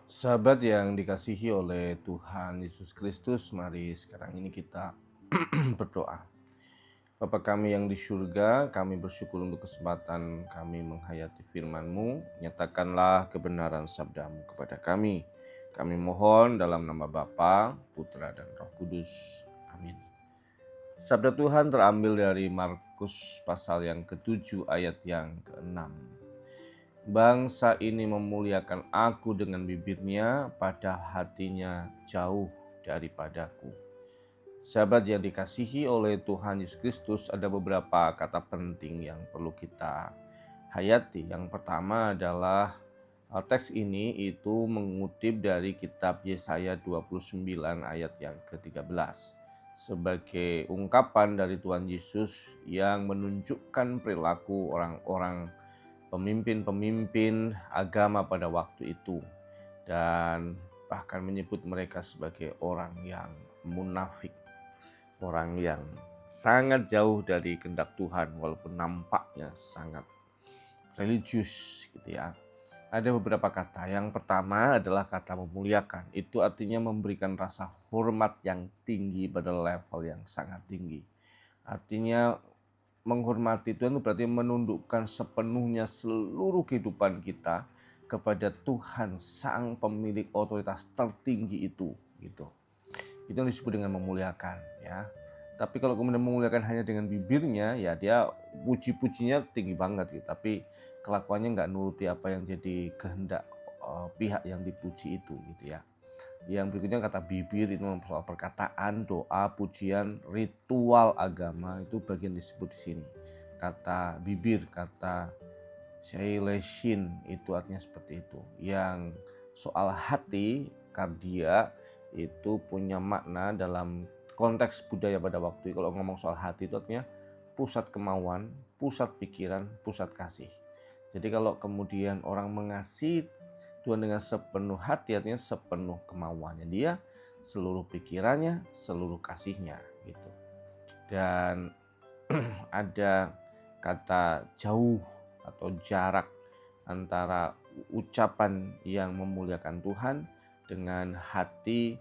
Sahabat yang dikasihi oleh Tuhan Yesus Kristus, mari sekarang ini kita berdoa. Bapa kami yang di surga, kami bersyukur untuk kesempatan kami menghayati firman-Mu. Nyatakanlah kebenaran sabda-Mu kepada kami. Kami mohon dalam nama Bapa, Putra, dan Roh Kudus. Amin. Sabda Tuhan terambil dari Markus pasal yang ke-7 ayat yang ke-6. Bangsa ini memuliakan aku dengan bibirnya, padahal hatinya jauh daripadaku. Sahabat yang dikasihi oleh Tuhan Yesus Kristus, ada beberapa kata penting yang perlu kita hayati. Yang pertama adalah teks ini itu mengutip dari kitab Yesaya 29 ayat yang ke-13 sebagai ungkapan dari Tuhan Yesus yang menunjukkan perilaku orang-orang pemimpin-pemimpin agama pada waktu itu, dan bahkan menyebut mereka sebagai orang yang munafik, orang yang sangat jauh dari kehendak Tuhan walaupun nampaknya sangat religius gitu ya. Ada beberapa kata. Yang pertama adalah kata memuliakan. Itu artinya memberikan rasa hormat yang tinggi pada level yang sangat tinggi. Artinya menghormati Tuhan itu berarti menundukkan sepenuhnya seluruh kehidupan kita kepada Tuhan, sang pemilik otoritas tertinggi itu, gitu. Itu yang disebut dengan memuliakan, ya. Tapi kalau kemudian memuliakan hanya dengan bibirnya, ya dia puji-pujinya tinggi banget gitu, tapi kelakuannya nggak nuruti apa yang jadi kehendak pihak yang dipuji itu, gitu ya. Yang berikutnya kata bibir itu soal perkataan, doa, pujian, ritual agama, itu bagian disebut di sini. Kata bibir, kata shaileshin itu artinya seperti itu. Yang soal hati, kardia, itu punya makna dalam konteks budaya pada waktu itu. Kalau ngomong soal hati itu artinya pusat kemauan, pusat pikiran, pusat kasih. Jadi kalau kemudian orang mengasihi Tuhan dengan sepenuh hati, artinya sepenuh kemauannya dia, seluruh pikirannya, seluruh kasihnya gitu. Dan ada kata jauh atau jarak antara ucapan yang memuliakan Tuhan dengan hati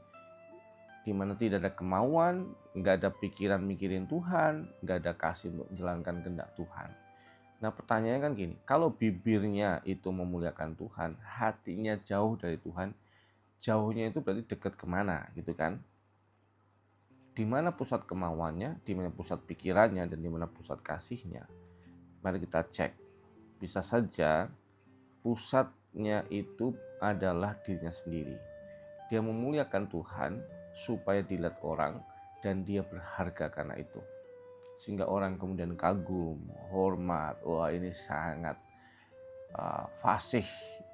di mana tidak ada kemauan, nggak ada pikiran mikirin Tuhan, nggak ada kasih untuk menjalankan kehendak Tuhan. Nah pertanyaannya kan gini, kalau bibirnya itu memuliakan Tuhan, hatinya jauh dari Tuhan, jauhnya itu berarti dekat kemana gitu kan? Di mana pusat kemauannya, di mana pusat pikirannya, dan di mana pusat kasihnya? Mari kita cek. Bisa saja pusatnya itu adalah dirinya sendiri. Dia memuliakan Tuhan supaya dilihat orang dan dia berharga karena itu. Sehingga orang kemudian kagum, hormat, wah ini sangat fasih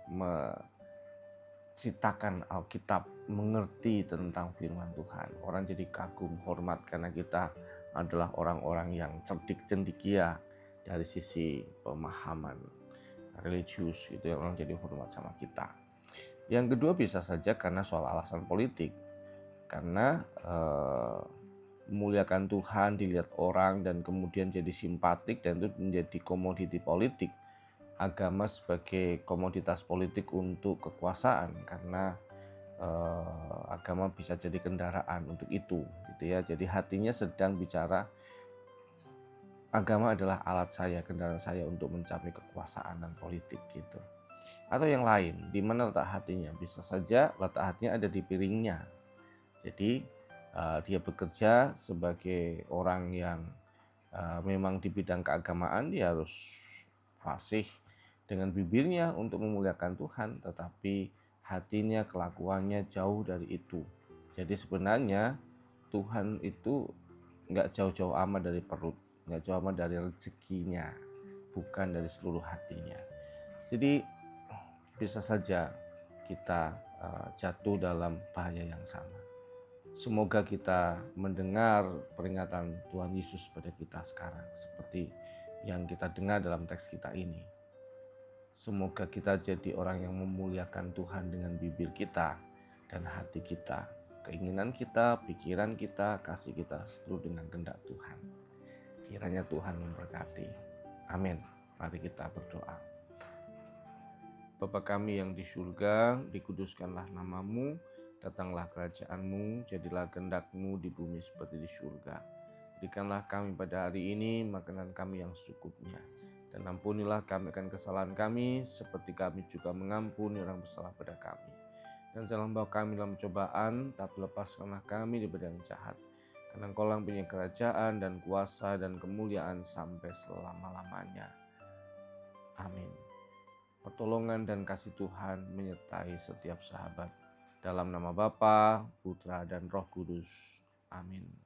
menciptakan Alkitab, mengerti tentang firman Tuhan. Orang jadi kagum, hormat karena kita adalah orang-orang yang cerdik cendekia dari sisi pemahaman religius, gitu ya, orang jadi hormat sama kita. Yang kedua bisa saja karena soal alasan politik, karena memuliakan Tuhan dilihat orang dan kemudian jadi simpatik dan itu menjadi komoditi politik. Agama sebagai komoditas politik untuk kekuasaan, karena agama bisa jadi kendaraan untuk itu, gitu ya. Jadi hatinya sedang bicara, agama adalah alat saya, kendaraan saya untuk mencapai kekuasaan dan politik gitu. Atau yang lain, di mana letak hatinya? Bisa saja letak hatinya ada di piringnya. Jadi dia bekerja sebagai orang yang memang di bidang keagamaan, dia harus fasih dengan bibirnya untuk memuliakan Tuhan, tetapi hatinya, kelakuannya jauh dari itu. Jadi sebenarnya Tuhan itu nggak jauh-jauh amat dari perut, nggak jauh amat dari rezekinya, bukan dari seluruh hatinya. Jadi bisa saja kita jatuh dalam bahaya yang sama. Semoga kita mendengar peringatan Tuhan Yesus pada kita sekarang seperti yang kita dengar dalam teks kita ini. Semoga kita jadi orang yang memuliakan Tuhan dengan bibir kita dan hati kita, keinginan kita, pikiran kita, kasih kita seluruh dengan kehendak Tuhan. Kiranya Tuhan memberkati. Amin. Mari kita berdoa. Bapa kami yang di surga, dikuduskanlah namamu, datanglah kerajaanmu, jadilah kehendak-Mu di bumi seperti di surga. Berikanlah kami pada hari ini makanan kami yang secukupnya, dan ampunilah kami akan kesalahan kami, seperti kami juga mengampuni orang bersalah pada kami. Dan jangan bawa kami dalam cobaan, tapi lepaskanlah kami daripada yang jahat. Karena Engkau yang punya kerajaan dan kuasa dan kemuliaan sampai selama-lamanya. Amin. Pertolongan dan kasih Tuhan menyertai setiap sahabat. Dalam nama Bapa, Putra, dan Roh Kudus. Amin.